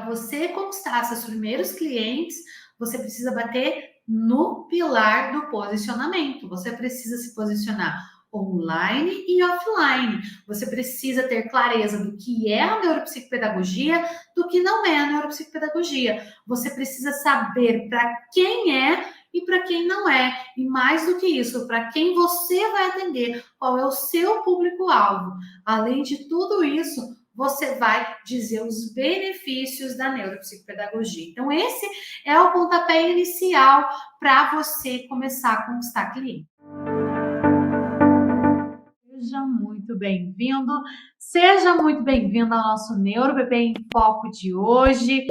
você conquistar seus primeiros clientes, você precisa bater no pilar do posicionamento. Você precisa se posicionar online e offline. Você precisa ter clareza do que é a neuropsicopedagogia, do que não é a neuropsicopedagogia. Você precisa saber para quem é e para quem não é. E mais do que isso, para quem você vai atender, qual é o seu público-alvo. Além de tudo isso, você vai dizer os benefícios da neuropsicopedagogia. Então, esse é o pontapé inicial para você começar a conquistar cliente. Seja muito bem-vindo, seja muito bem-vindo ao nosso NeuroBB em Foco de hoje.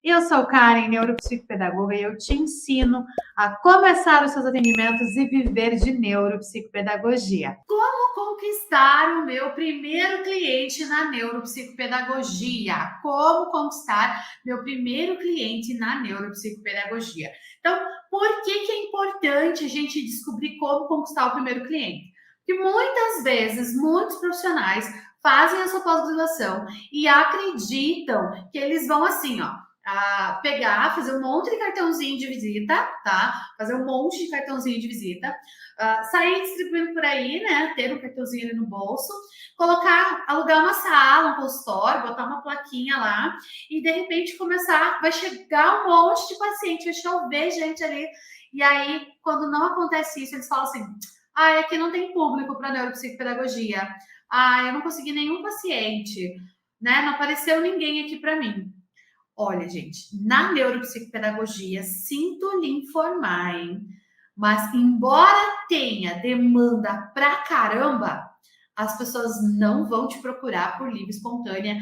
Eu sou Karen, neuropsicopedagoga, e eu te ensino a começar os seus atendimentos e viver de neuropsicopedagogia. Como conquistar o meu primeiro cliente na neuropsicopedagogia? Como conquistar meu primeiro cliente na neuropsicopedagogia? Então, por que é importante a gente descobrir como conquistar o primeiro cliente? Porque muitas vezes, muitos profissionais fazem a sua pós-graduação e acreditam que eles vão assim, ó, pegar, fazer um monte de cartãozinho de visita, tá? Fazer um monte de cartãozinho de visita, sair distribuindo por aí, né? Ter um cartãozinho ali no bolso, alugar uma sala, um consultório, botar uma plaquinha lá e de repente vai chegar um monte de paciente, vai chover gente ali. E aí, quando não acontece isso, eles falam assim: aqui não tem público para neuropsicopedagogia. Eu não consegui nenhum paciente, né? Não apareceu ninguém aqui para mim. Olha, gente, na neuropsicopedagogia, sinto lhe informar, hein? Mas embora tenha demanda pra caramba, as pessoas não vão te procurar por livre e espontânea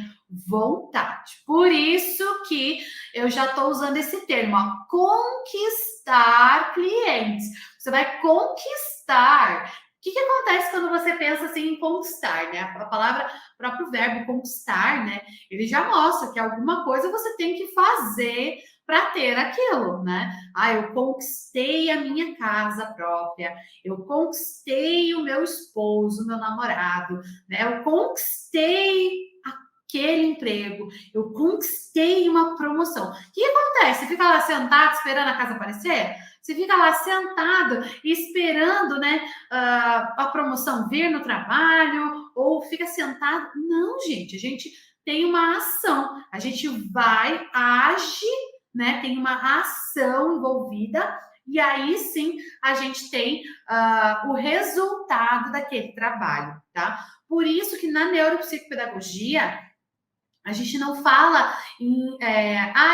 vontade. Por isso que eu já estou usando esse termo, ó, conquistar clientes. Você vai conquistar. O que acontece quando você pensa assim em conquistar, né? A palavra, o próprio verbo conquistar, né? Ele já mostra que alguma coisa você tem que fazer para ter aquilo, né? Eu conquistei a minha casa própria, eu conquistei o meu esposo, meu namorado, né? Eu conquistei aquele emprego, eu conquistei uma promoção. O que acontece? Você fica lá sentado esperando a casa aparecer? Você fica lá sentado esperando, né, a promoção vir no trabalho, ou fica sentado? Não, gente, a gente tem uma ação, a gente age, né? Tem uma ação envolvida, e aí sim a gente tem o resultado daquele trabalho, tá? Por isso que na neuropsicopedagogia a gente não fala em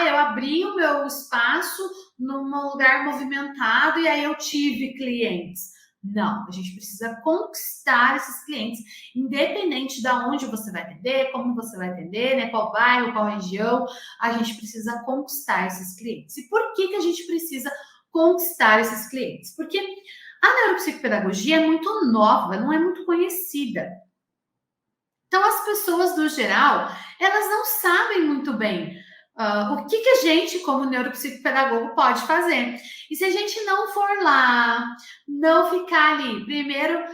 eu abri o meu espaço num lugar movimentado e aí eu tive clientes. Não, a gente precisa conquistar esses clientes, independente de onde você vai atender, como você vai atender, né? Qual bairro, qual região, a gente precisa conquistar esses clientes. E por que a gente precisa conquistar esses clientes? Porque a neuropsicopedagogia é muito nova, não é muito conhecida. Então, as pessoas, no geral, elas não sabem muito bem o que a gente, como neuropsicopedagogo, pode fazer. E se a gente não for lá, não ficar ali, primeiro,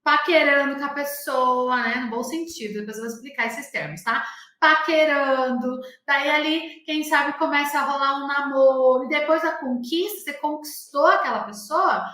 paquerando com a pessoa, né? No bom sentido, depois eu vou explicar esses termos, tá? Paquerando, daí ali, quem sabe, começa a rolar um namoro, e depois da conquista, você conquistou aquela pessoa,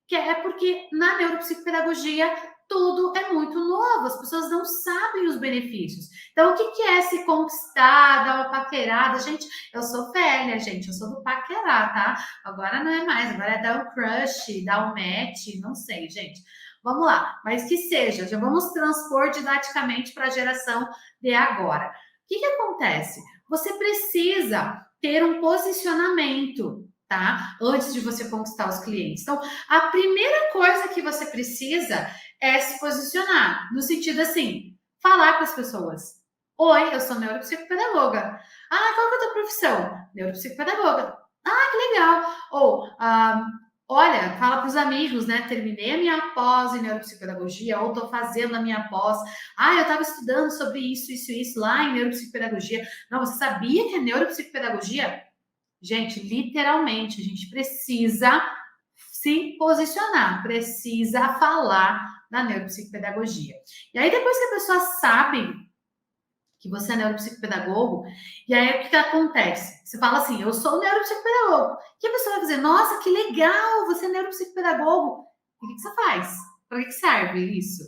que é porque na neuropsicopedagogia tudo é muito novo, as pessoas não sabem os benefícios. Então, o que é se conquistar, dar uma paquerada? Gente, eu sou velha, gente, eu sou do paquerar, tá? Agora não é mais, agora é dar um crush, dar um match, não sei, gente. Vamos lá, mas que seja, já vamos transpor didaticamente para a geração de agora. O que acontece? Você precisa ter um posicionamento, tá? Antes de você conquistar os clientes. Então, a primeira coisa que você precisa é se posicionar, no sentido assim, falar com as pessoas. Oi, eu sou neuropsicopedagoga. Qual que é a tua profissão? Neuropsicopedagoga. Que legal. Ou, olha, fala para os amigos, né? Terminei a minha pós em neuropsicopedagogia, ou estou fazendo a minha pós. Eu estava estudando sobre isso lá em neuropsicopedagogia. Não, você sabia que é neuropsicopedagogia? Gente, literalmente, a gente precisa se posicionar, precisa falar da neuropsicopedagogia. E aí, depois que a pessoa sabe que você é neuropsicopedagogo, e aí o que acontece? Você fala assim, eu sou neuropsicopedagogo. O que a pessoa vai fazer? Nossa, que legal, você é neuropsicopedagogo. E o que você faz? Para que serve isso?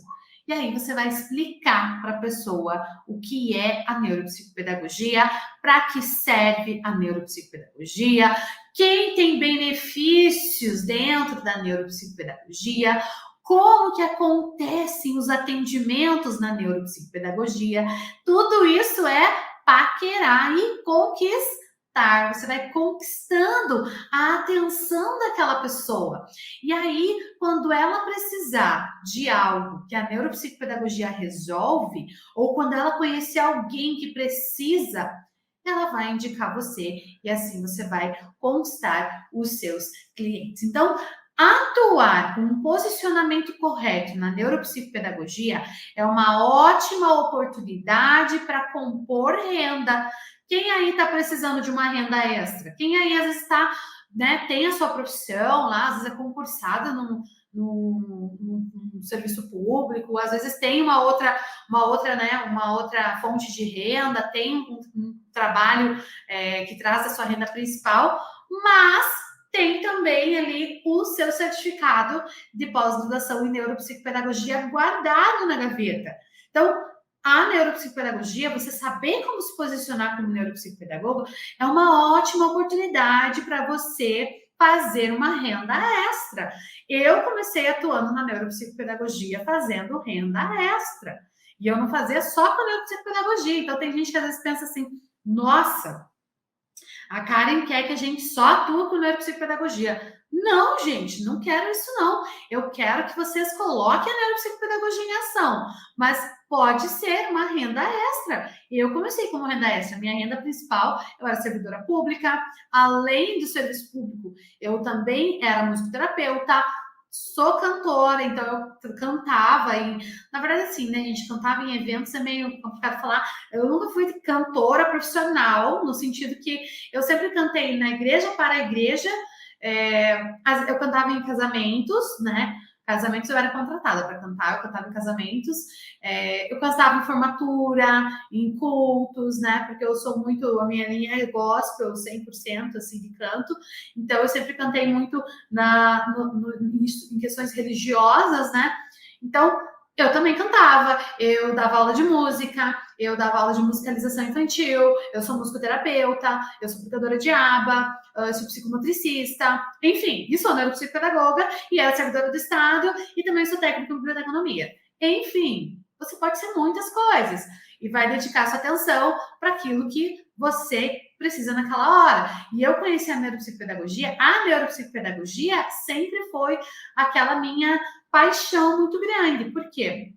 E aí você vai explicar para a pessoa o que é a neuropsicopedagogia, para que serve a neuropsicopedagogia, quem tem benefícios dentro da neuropsicopedagogia, como que acontecem os atendimentos na neuropsicopedagogia. Tudo isso é paquerar e conquistar. Você vai conquistando a atenção daquela pessoa. E aí, quando ela precisar de algo que a neuropsicopedagogia resolve, ou quando ela conhecer alguém que precisa, ela vai indicar você e assim você vai conquistar os seus clientes. Então, atuar com um posicionamento correto na neuropsicopedagogia é uma ótima oportunidade para compor renda. Quem aí está precisando de uma renda extra? Quem aí às vezes está, né, tem a sua profissão lá, às vezes é concursado num serviço público, às vezes tem uma outra fonte de renda, tem um trabalho que traz a sua renda principal, mas tem também ali o seu certificado de pós-graduação em neuropsicopedagogia guardado na gaveta. Então, a neuropsicopedagogia, você saber como se posicionar como neuropsicopedagogo, é uma ótima oportunidade para você fazer uma renda extra. Eu comecei atuando na neuropsicopedagogia fazendo renda extra. E eu não fazia só com a neuropsicopedagogia. Então, tem gente que às vezes pensa assim, nossa, a Karen quer que a gente só atue com neuropsicopedagogia. Não, gente, não quero isso não. Eu quero que vocês coloquem a neuropsicopedagogia em ação, mas pode ser uma renda extra. Eu comecei como renda extra. Minha renda principal, eu era servidora pública. Além do serviço público, eu também era musicoterapeuta, sou cantora, então eu cantava na verdade assim, né, a gente cantava em eventos, é meio complicado falar. Eu nunca fui cantora profissional, no sentido que eu sempre cantei na igreja para a igreja, eu cantava em casamentos, né? Casamentos eu era contratada para cantar, eu cantava em casamentos, eu cantava em formatura, em cultos, né? Porque eu sou muito, a minha linha é gospel, 100% assim de canto, então eu sempre cantei muito em questões religiosas, né? Então eu também cantava, eu dava aula de música, eu dava aula de musicalização infantil, eu sou musicoterapeuta, eu sou portadora de aba, eu sou psicomotricista, enfim, e sou neuropsicopedagoga e era servidora do Estado e também sou técnica em biblioteconomia. Enfim, você pode ser muitas coisas e vai dedicar sua atenção para aquilo que você precisa naquela hora. E eu conheci a neuropsicopedagogia sempre foi aquela minha paixão muito grande. Por quê?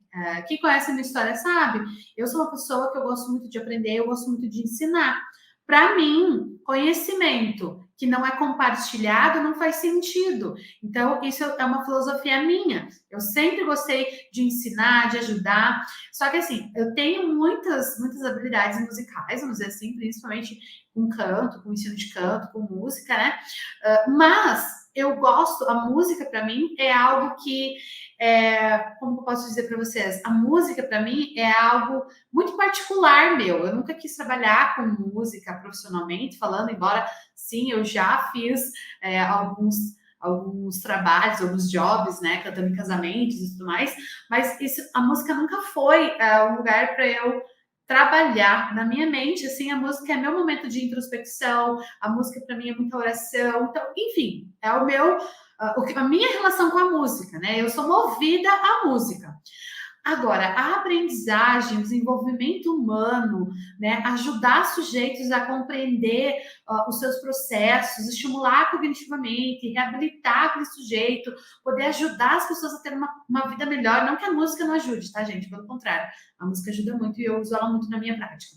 Quem conhece a minha história sabe, eu sou uma pessoa que eu gosto muito de aprender, eu gosto muito de ensinar. Para mim, conhecimento que não é compartilhado não faz sentido. Então, isso é uma filosofia minha. Eu sempre gostei de ensinar, de ajudar. Só que, assim, eu tenho muitas habilidades musicais, vamos dizer assim, principalmente com canto, com ensino de canto, com música, né? Mas eu gosto, a música para mim é algo que, como eu posso dizer para vocês, a música para mim é algo muito particular meu. Eu nunca quis trabalhar com música profissionalmente, falando, embora sim, eu já fiz alguns trabalhos, alguns jobs, né, cantando em casamentos e tudo mais, mas a música nunca foi um lugar para eu trabalhar na minha mente. Assim, a música é meu momento de introspecção, a música para mim é muita oração, então, enfim, é a minha relação com a música, né? Eu sou movida à música. Agora, a aprendizagem, o desenvolvimento humano, né, ajudar sujeitos a compreender os seus processos, estimular cognitivamente, reabilitar aquele sujeito, poder ajudar as pessoas a ter uma vida melhor. Não que a música não ajude, tá, gente? Pelo contrário, a música ajuda muito e eu uso ela muito na minha prática.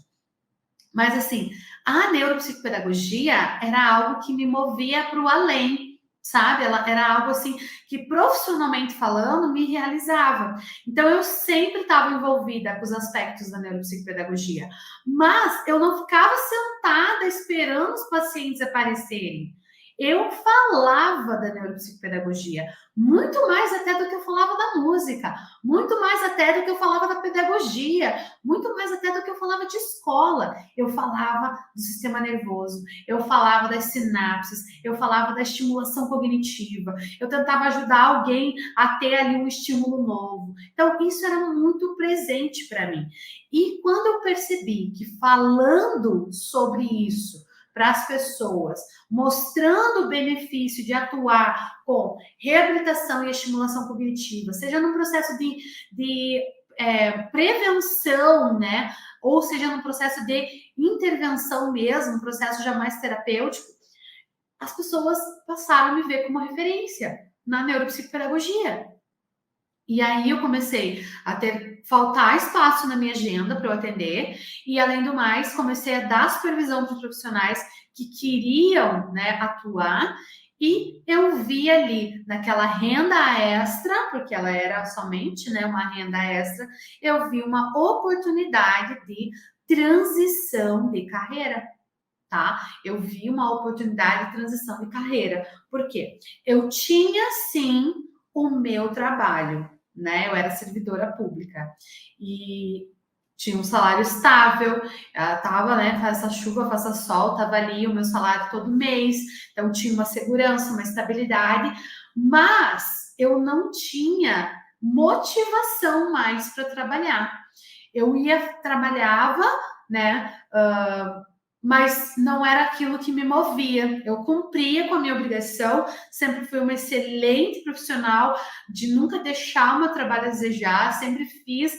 Mas, assim, a neuropsicopedagogia era algo que me movia para o além, sabe? Ela era algo assim que profissionalmente falando me realizava. Então eu sempre estava envolvida com os aspectos da neuropsicopedagogia, mas eu não ficava sentada esperando os pacientes aparecerem. Eu falava da neuropsicopedagogia, muito mais até do que eu falava da música, muito mais até do que eu falava da pedagogia, muito mais até do que eu falava de escola. Eu falava do sistema nervoso, eu falava das sinapses, eu falava da estimulação cognitiva, eu tentava ajudar alguém a ter ali um estímulo novo. Então, isso era muito presente para mim. E quando eu percebi que falando sobre isso para as pessoas, mostrando o benefício de atuar com reabilitação e estimulação cognitiva, seja no processo de prevenção, né? Ou seja, no processo de intervenção mesmo, um processo já mais terapêutico, as pessoas passaram a me ver como referência na neuropsicopedagogia. E aí eu comecei a faltar espaço na minha agenda para eu atender, e além do mais, comecei a dar supervisão para os profissionais que queriam, né, atuar, e eu vi ali naquela renda extra, porque ela era somente, né, uma renda extra, eu vi uma oportunidade de transição de carreira. Tá? Eu vi uma oportunidade de transição de carreira. Por quê? Eu tinha sim o meu trabalho, né? Eu era servidora pública e tinha um salário estável, tava, né? Faça chuva, faça sol, tava ali o meu salário todo mês, então tinha uma segurança, uma estabilidade, mas eu não tinha motivação mais para trabalhar. Eu trabalhava, né? Mas não era aquilo que me movia. Eu cumpria com a minha obrigação, sempre fui uma excelente profissional de nunca deixar o meu trabalho a desejar, sempre fiz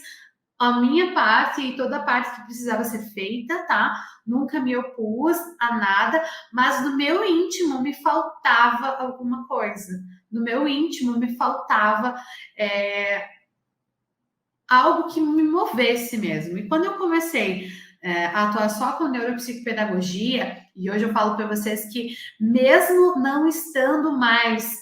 a minha parte e toda a parte que precisava ser feita, tá? Nunca me opus a nada, mas no meu íntimo me faltava alguma coisa. No meu íntimo me faltava algo que me movesse mesmo. E quando eu comecei a atuar só com neuropsicopedagogia, e hoje eu falo para vocês que mesmo não estando mais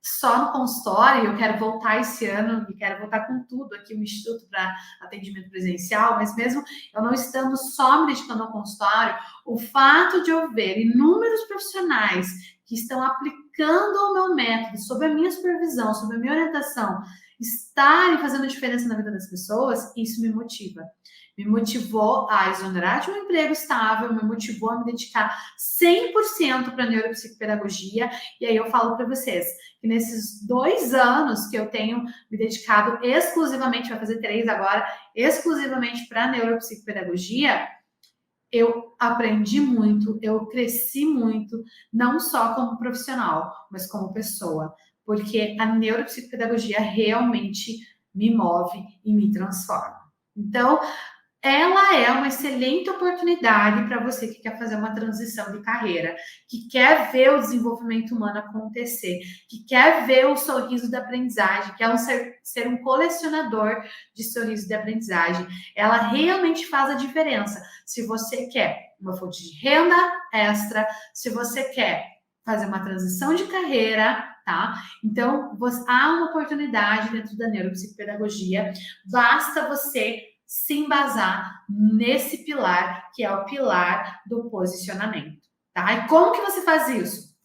só no consultório, eu quero voltar esse ano e quero voltar com tudo aqui no Instituto para atendimento presencial, mas mesmo eu não estando só me dedicando ao consultório, o fato de eu ver inúmeros profissionais que estão aplicando o meu método sob a minha supervisão, sob a minha orientação, estarem fazendo diferença na vida das pessoas, isso me motiva. Me motivou a exonerar de um emprego estável, me motivou a me dedicar 100% para a neuropsicopedagogia. E aí eu falo para vocês que nesses 2 anos que eu tenho me dedicado exclusivamente, vai fazer 3 agora, exclusivamente para a neuropsicopedagogia, eu aprendi muito, eu cresci muito, não só como profissional, mas como pessoa, porque a neuropsicopedagogia realmente me move e me transforma. Então, ela é uma excelente oportunidade para você que quer fazer uma transição de carreira, que quer ver o desenvolvimento humano acontecer, que quer ver o sorriso da aprendizagem, que é ser um colecionador de sorriso de aprendizagem. Ela realmente faz a diferença. Se você quer uma fonte de renda extra, se você quer fazer uma transição de carreira, tá? Então, há uma oportunidade dentro da neuropsicopedagogia, basta você se embasar nesse pilar, que é o pilar do posicionamento, tá? E como que você faz isso?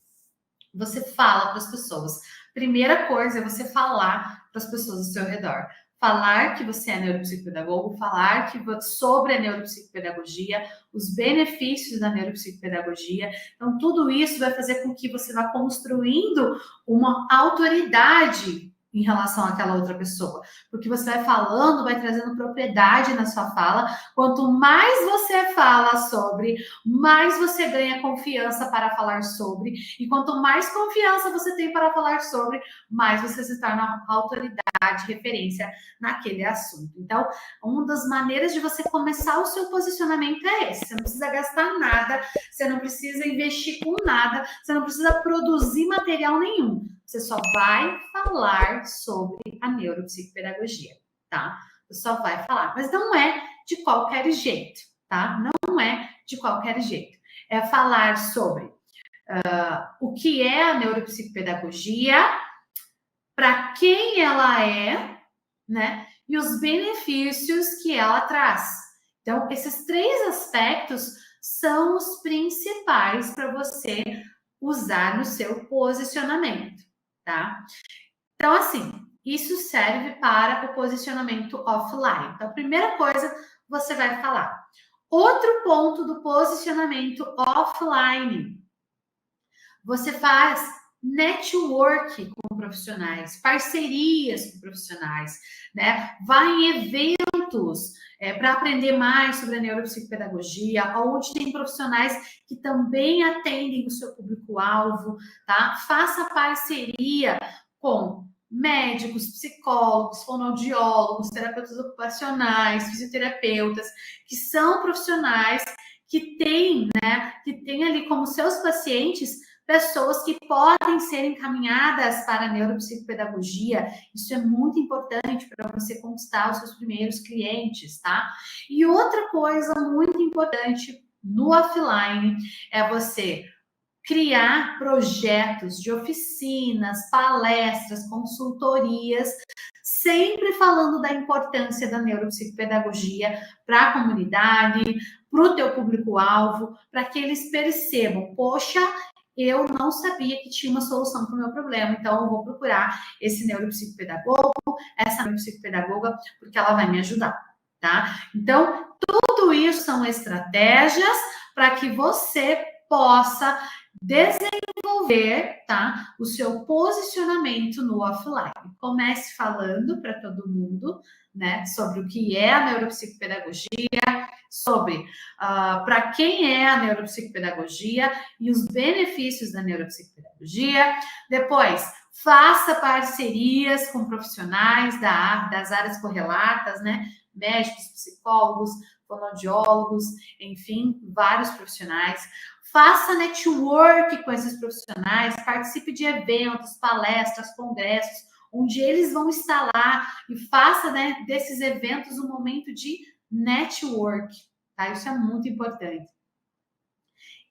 Você fala para as pessoas. Primeira coisa é você falar para as pessoas ao seu redor. Falar que você é neuropsicopedagogo, falar sobre a neuropsicopedagogia, os benefícios da neuropsicopedagogia. Então, tudo isso vai fazer com que você vá construindo uma autoridade em relação àquela outra pessoa. Porque você vai falando, vai trazendo propriedade na sua fala. Quanto mais você fala sobre, mais você ganha confiança para falar sobre. E quanto mais confiança você tem para falar sobre, mais você se torna autoridade, referência naquele assunto. Então, uma das maneiras de você começar o seu posicionamento é esse. Você não precisa gastar nada, você não precisa investir com nada, você não precisa produzir material nenhum. Você só vai falar sobre a neuropsicopedagogia, tá? Você só vai falar, mas não é de qualquer jeito, tá? Não é de qualquer jeito. É falar sobre o que é a neuropsicopedagogia, para quem ela é, né? E os benefícios que ela traz. Então, esses 3 aspectos são os principais para você usar no seu posicionamento, tá? Então, assim, isso serve para o posicionamento offline. Então, a primeira coisa você vai falar. Outro ponto do posicionamento offline. Você faz network com profissionais, parcerias com profissionais, né? Vai em eventos para aprender mais sobre a neuropsicopedagogia, onde tem profissionais que também atendem o seu público-alvo, tá? Faça parceria com médicos, psicólogos, fonoaudiólogos, terapeutas ocupacionais, fisioterapeutas, que são profissionais que têm, né, que têm ali como seus pacientes pessoas que podem ser encaminhadas para a neuropsicopedagogia. Isso é muito importante para você conquistar os seus primeiros clientes, tá? E outra coisa muito importante no offline é você criar projetos de oficinas, palestras, consultorias, sempre falando da importância da neuropsicopedagogia para a comunidade, para o teu público-alvo, para que eles percebam, poxa, eu não sabia que tinha uma solução para o meu problema, então eu vou procurar esse neuropsicopedagogo, essa neuropsicopedagoga, porque ela vai me ajudar, tá? Então, tudo isso são estratégias para que você possa desenvolver, tá, o seu posicionamento no offline. Comece falando para todo mundo, né, sobre o que é a neuropsicopedagogia, sobre para quem é a neuropsicopedagogia e os benefícios da neuropsicopedagogia. Depois, faça parcerias com profissionais das áreas correlatas, né, médicos, psicólogos, fonoaudiólogos, enfim, vários profissionais. Faça network com esses profissionais, participe de eventos, palestras, congressos, onde eles vão estar lá e faça, né, desses eventos um momento de network, tá? Isso é muito importante.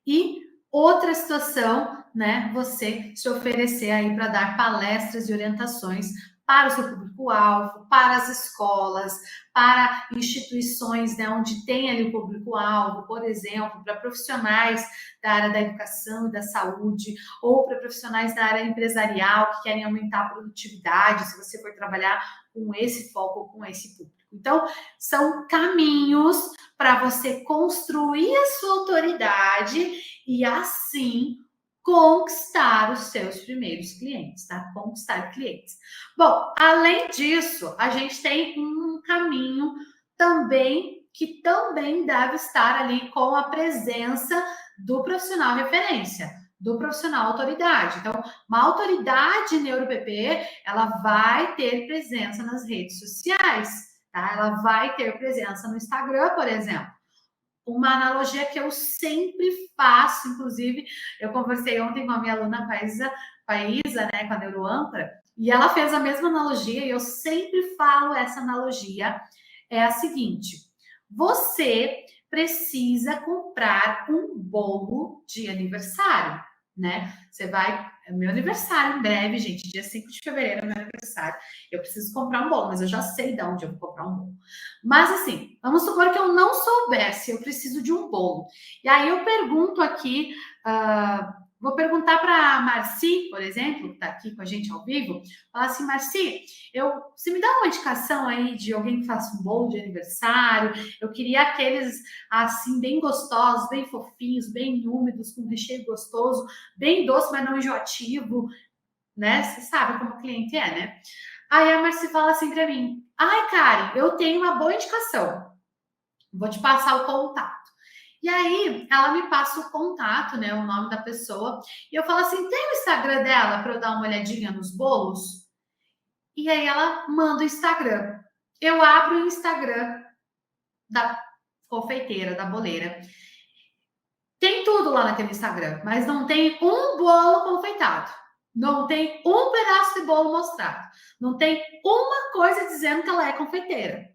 E outra situação, né, você se oferecer aí para dar palestras e orientações para o seu público-alvo, para as escolas, para instituições, né, onde tem ali o público-alvo, por exemplo, para profissionais da área da educação e da saúde, ou para profissionais da área empresarial que querem aumentar a produtividade, se você for trabalhar com esse foco, com esse público. Então, são caminhos para você construir a sua autoridade e assim conquistar os seus primeiros clientes, tá? Conquistar clientes. Bom, além disso, a gente tem um caminho também que também deve estar ali com a presença do profissional referência, do profissional autoridade. Então, uma autoridade NeuroPP, ela vai ter presença nas redes sociais, tá? Ela vai ter presença no Instagram, por exemplo. Uma analogia que eu sempre faço, inclusive, eu conversei ontem com a minha aluna Paísa, né, com a neuroâncora, e ela fez a mesma analogia, e eu sempre falo essa analogia, é a seguinte: você precisa comprar um bolo de aniversário, né? Você vai. É meu aniversário em breve, gente, dia 5 de fevereiro é meu aniversário. Eu preciso comprar um bolo, mas eu já sei de onde eu vou comprar um bolo. Mas assim, vamos supor que eu não soubesse, eu preciso de um bolo. E aí eu pergunto aqui, vou perguntar para a Marci, por exemplo, que está aqui com a gente ao vivo, falar assim, Marci, você me dá uma indicação aí de alguém que faça um bolo de aniversário? Eu queria aqueles, assim, bem gostosos, bem fofinhos, bem úmidos, com recheio gostoso, bem doce, mas não enjoativo, né? Você sabe como o cliente é, né? Aí a Marci fala assim para mim, ai, Karen, eu tenho uma boa indicação, vou te passar o contato. E aí, ela me passa o contato, né, o nome da pessoa, e eu falo assim, tem o Instagram dela para eu dar uma olhadinha nos bolos? E aí ela manda o Instagram. Eu abro o Instagram da confeiteira, da boleira. Tem tudo lá naquele Instagram, mas não tem um bolo confeitado. Não tem um pedaço de bolo mostrado. Não tem uma coisa dizendo que ela é confeiteira.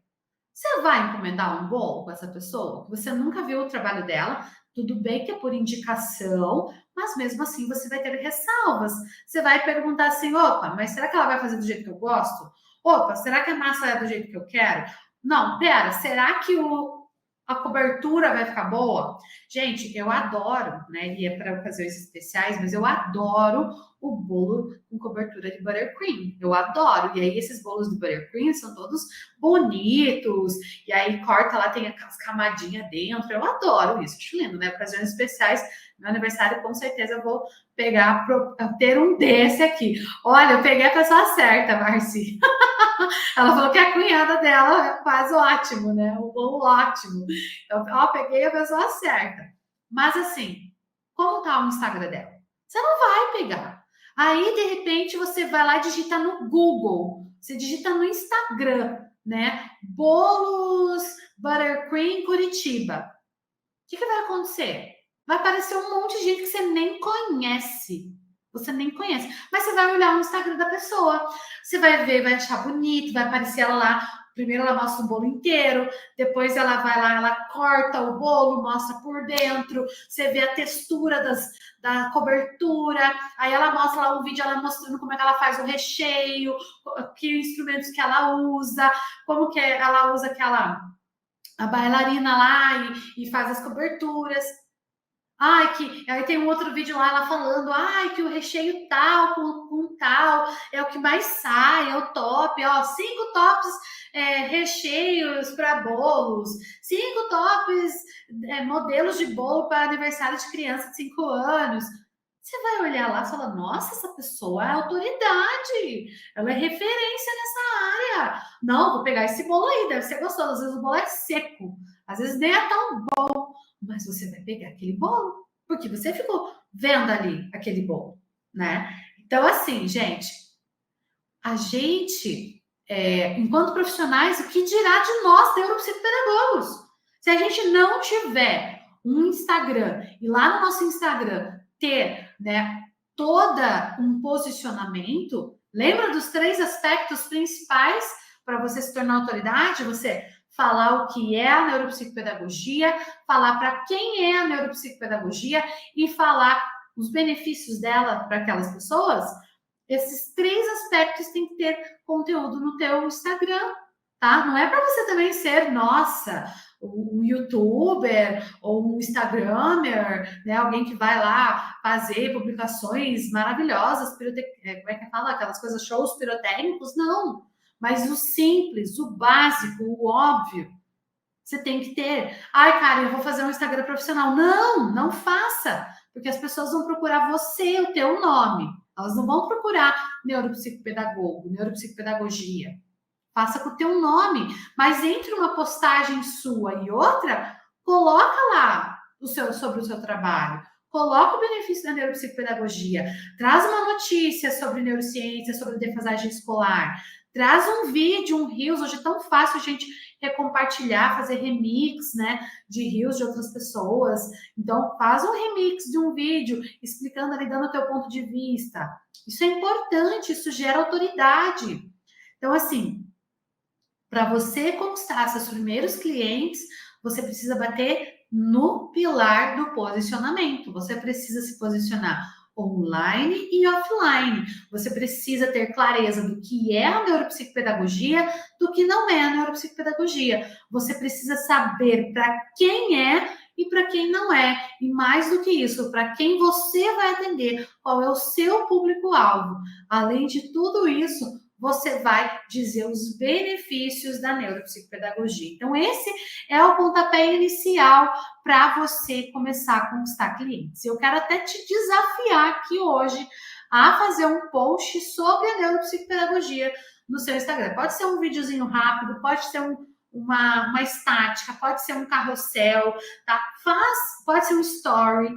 Você vai encomendar um bolo com essa pessoa? Você nunca viu o trabalho dela? Tudo bem que é por indicação, mas mesmo assim você vai ter ressalvas. Você vai perguntar assim: opa, mas será que ela vai fazer do jeito que eu gosto? Opa, será que a massa é do jeito que eu quero? Não, pera, será que A cobertura vai ficar boa? Gente, eu adoro, né? E é para ocasiões especiais, mas eu adoro o bolo com cobertura de buttercream. Eu adoro. E aí, esses bolos de buttercream são todos bonitos. E aí, corta lá, tem aquelas camadinhas dentro. Eu adoro isso. Acho lindo, né? Ocasiões especiais. Meu aniversário, com certeza, eu vou pegar, ter um desse aqui. Olha, eu peguei a pessoa certa, Marci. Ela falou que a cunhada dela faz ótimo, né? O bolo ótimo. Então, ó, peguei a pessoa certa. Mas assim, como tá o Instagram dela? Você não vai pegar. Aí, de repente, você vai lá e digita no Google. Você digita no Instagram, né? Bolos Buttercream Curitiba. O que vai acontecer? Vai aparecer um monte de gente que você nem conhece. Você nem conhece. Mas você vai olhar o Instagram da pessoa. Você vai ver, vai achar bonito, vai aparecer ela lá. Primeiro ela mostra o bolo inteiro, depois ela vai lá, ela corta o bolo, mostra por dentro, você vê a textura da cobertura, aí ela mostra lá um vídeo, ela mostrando como é que ela faz o recheio, que instrumentos que ela usa, como que ela usa aquela a bailarina lá e faz as coberturas. Ai, que aí tem um outro vídeo lá ela falando, ai, que o recheio tal com tal é o que mais sai, é o top, ó, 5 tops recheios para bolos, 5 tops modelos de bolo para aniversário de criança de 5 anos. Você vai olhar lá e falar, nossa, essa pessoa é autoridade, ela é referência nessa área. Não, vou pegar esse bolo aí, deve ser gostoso. Às vezes o bolo é seco, às vezes nem é tão bom, mas você vai pegar aquele bolo, porque você ficou vendo ali aquele bolo, né? Então, assim, gente, a gente, enquanto profissionais, o que dirá de nós, neuropsicopedagogos? Se a gente não tiver um Instagram e lá no nosso Instagram ter, né, toda um posicionamento, lembra dos 3 aspectos principais para você se tornar autoridade? Você falar o que é a neuropsicopedagogia, falar para quem é a neuropsicopedagogia e falar os benefícios dela para aquelas pessoas. Esses 3 aspectos têm que ter conteúdo no teu Instagram, tá? Não é para você também ser, nossa, um youtuber ou um instagramer, né? Alguém que vai lá fazer publicações maravilosas, como é que fala? Aquelas coisas, shows pirotécnicos, não. Mas o simples, o básico, o óbvio, você tem que ter. Ai, cara, eu vou fazer um Instagram profissional. Não, não faça, porque as pessoas vão procurar você, o teu nome. Elas não vão procurar neuropsicopedagogo, neuropsicopedagogia. Faça com o teu nome, mas entre uma postagem sua e outra, coloca lá sobre o seu trabalho. Coloca o benefício da neuropsicopedagogia. Traz uma notícia sobre neurociência, sobre defasagem escolar. Traz um vídeo, um Reels. Hoje é tão fácil a gente recompartilhar, fazer remix, né, de Reels de outras pessoas. Então, faz um remix de um vídeo explicando ali, dando o teu ponto de vista. Isso é importante, isso gera autoridade. Então, assim, para você conquistar seus primeiros clientes, você precisa bater no pilar do posicionamento. Você precisa se posicionar online e offline. Você precisa ter clareza do que é a neuropsicopedagogia, do que não é a neuropsicopedagogia. Você precisa saber para quem é e para quem não é. E mais do que isso, para quem você vai atender, qual é o seu público-alvo. Além de tudo isso, você vai dizer os benefícios da neuropsicopedagogia. Então, esse é o pontapé inicial para você começar a conquistar clientes. Eu quero até te desafiar aqui hoje a fazer um post sobre a neuropsicopedagogia no seu Instagram. Pode ser um videozinho rápido, pode ser uma estática, pode ser um carrossel, tá? Pode ser um story.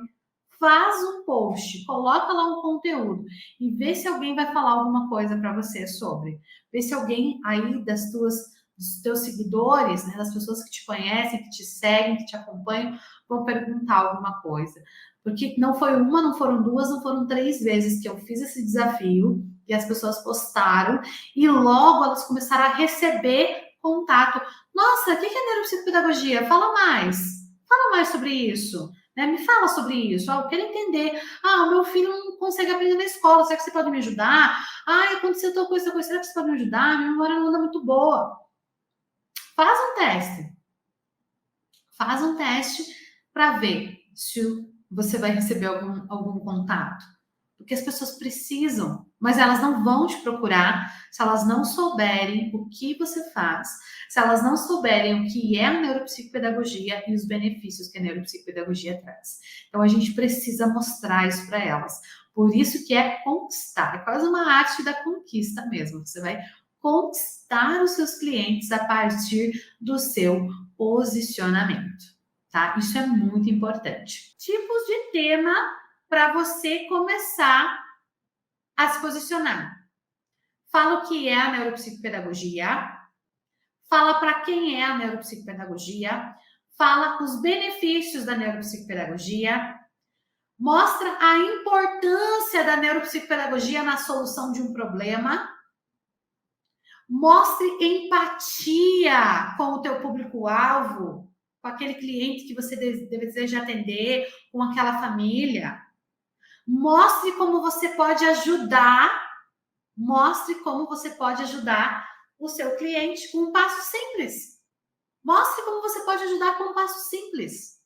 Faz um post, coloca lá um conteúdo e vê se alguém vai falar alguma coisa para você sobre. Vê se alguém aí dos teus seguidores, né, das pessoas que te conhecem, que te seguem, que te acompanham, vão perguntar alguma coisa. Porque não foi uma, não foram duas, não foram 3 vezes que eu fiz esse desafio e as pessoas postaram e logo elas começaram a receber contato. Nossa, o que é neuropsicopedagogia? Fala mais sobre isso. Né? Me fala sobre isso. Eu quero entender. O meu filho não consegue aprender na escola. Será que você pode me ajudar? Aconteceu tal coisa, será que você pode me ajudar? Minha memória não anda muito boa. Faz um teste. Faz um teste para ver se você vai receber algum contato. Porque as pessoas precisam, mas elas não vão te procurar se elas não souberem o que você faz, se elas não souberem o que é a neuropsicopedagogia e os benefícios que a neuropsicopedagogia traz. Então a gente precisa mostrar isso para elas. Por isso que é conquistar, é quase uma arte da conquista mesmo. Você vai conquistar os seus clientes a partir do seu posicionamento, tá? Isso é muito importante. Tipos de tema para você começar a se posicionar. Fala o que é a neuropsicopedagogia, fala para quem é a neuropsicopedagogia, fala os benefícios da neuropsicopedagogia, mostra a importância da neuropsicopedagogia na solução de um problema, mostre empatia com o teu público-alvo, com aquele cliente que você deseja atender, com aquela família. Mostre como você pode ajudar, o seu cliente com um passo simples. Mostre como você pode ajudar com um passo simples.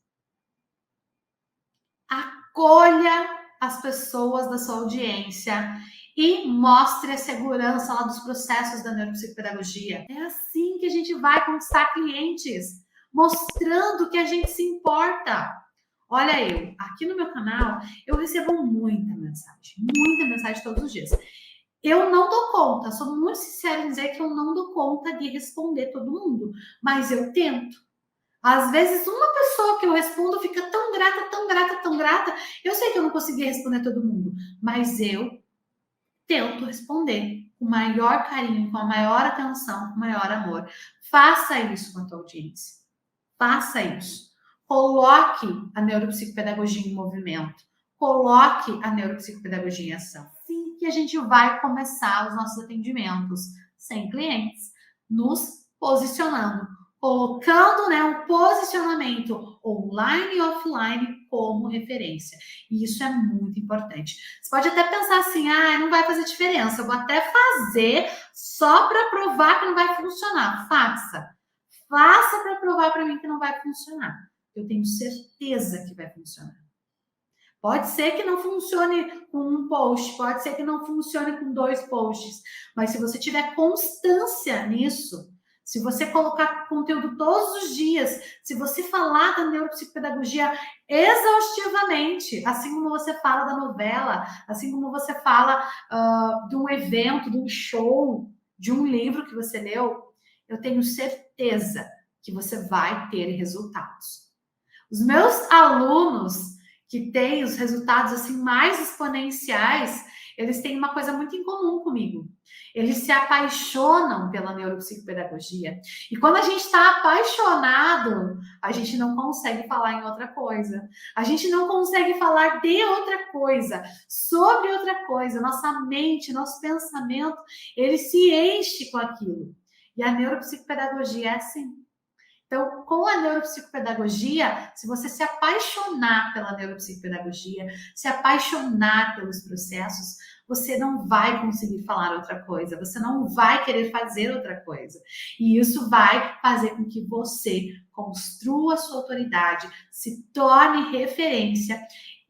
Acolha as pessoas da sua audiência e mostre a segurança lá dos processos da neuropsicopedagogia. É assim que a gente vai conquistar clientes, mostrando que a gente se importa. Olha eu, aqui no meu canal, eu recebo muita mensagem todos os dias. Eu não dou conta, sou muito sincera em dizer que eu não dou conta de responder todo mundo, mas eu tento. Às vezes, uma pessoa que eu respondo fica tão grata, tão grata, tão grata. Eu sei que eu não consegui responder todo mundo, mas eu tento responder com o maior carinho, com a maior atenção, com o maior amor. Faça isso com a tua audiência. Faça isso. Coloque a neuropsicopedagogia em movimento. Coloque a neuropsicopedagogia em ação. Assim que a gente vai começar os nossos atendimentos sem clientes, nos posicionando, colocando, um posicionamento online e offline como referência. E isso é muito importante. Você pode até pensar assim, não vai fazer diferença, eu vou até fazer só para provar que não vai funcionar. Faça para provar para mim que não vai funcionar. Eu tenho certeza que vai funcionar. Pode ser que não funcione com um post, pode ser que não funcione com 2 posts, mas se você tiver constância nisso, se você colocar conteúdo todos os dias, se você falar da neuropsicopedagogia exaustivamente, assim como você fala da novela, assim como você fala de um evento, de um show, de um livro que você leu, eu tenho certeza que você vai ter resultados. Os meus alunos que têm os resultados assim mais exponenciais, eles têm uma coisa muito em comum comigo. Eles se apaixonam pela neuropsicopedagogia. E quando a gente está apaixonado, a gente não consegue falar em outra coisa. A gente não consegue falar de outra coisa, sobre outra coisa. Nossa mente, nosso pensamento, ele se enche com aquilo. E a neuropsicopedagogia é assim. Então, com a neuropsicopedagogia, se você se apaixonar pela neuropsicopedagogia, se apaixonar pelos processos, você não vai conseguir falar outra coisa, você não vai querer fazer outra coisa. E isso vai fazer com que você construa a sua autoridade, se torne referência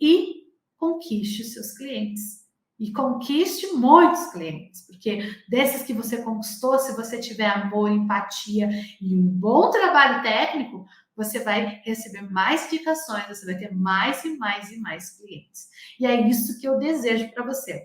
e conquiste os seus clientes. E conquiste muitos clientes, porque desses que você conquistou, se você tiver amor, empatia e um bom trabalho técnico, você vai receber mais indicações, você vai ter mais e mais e mais clientes. E é isso que eu desejo para você.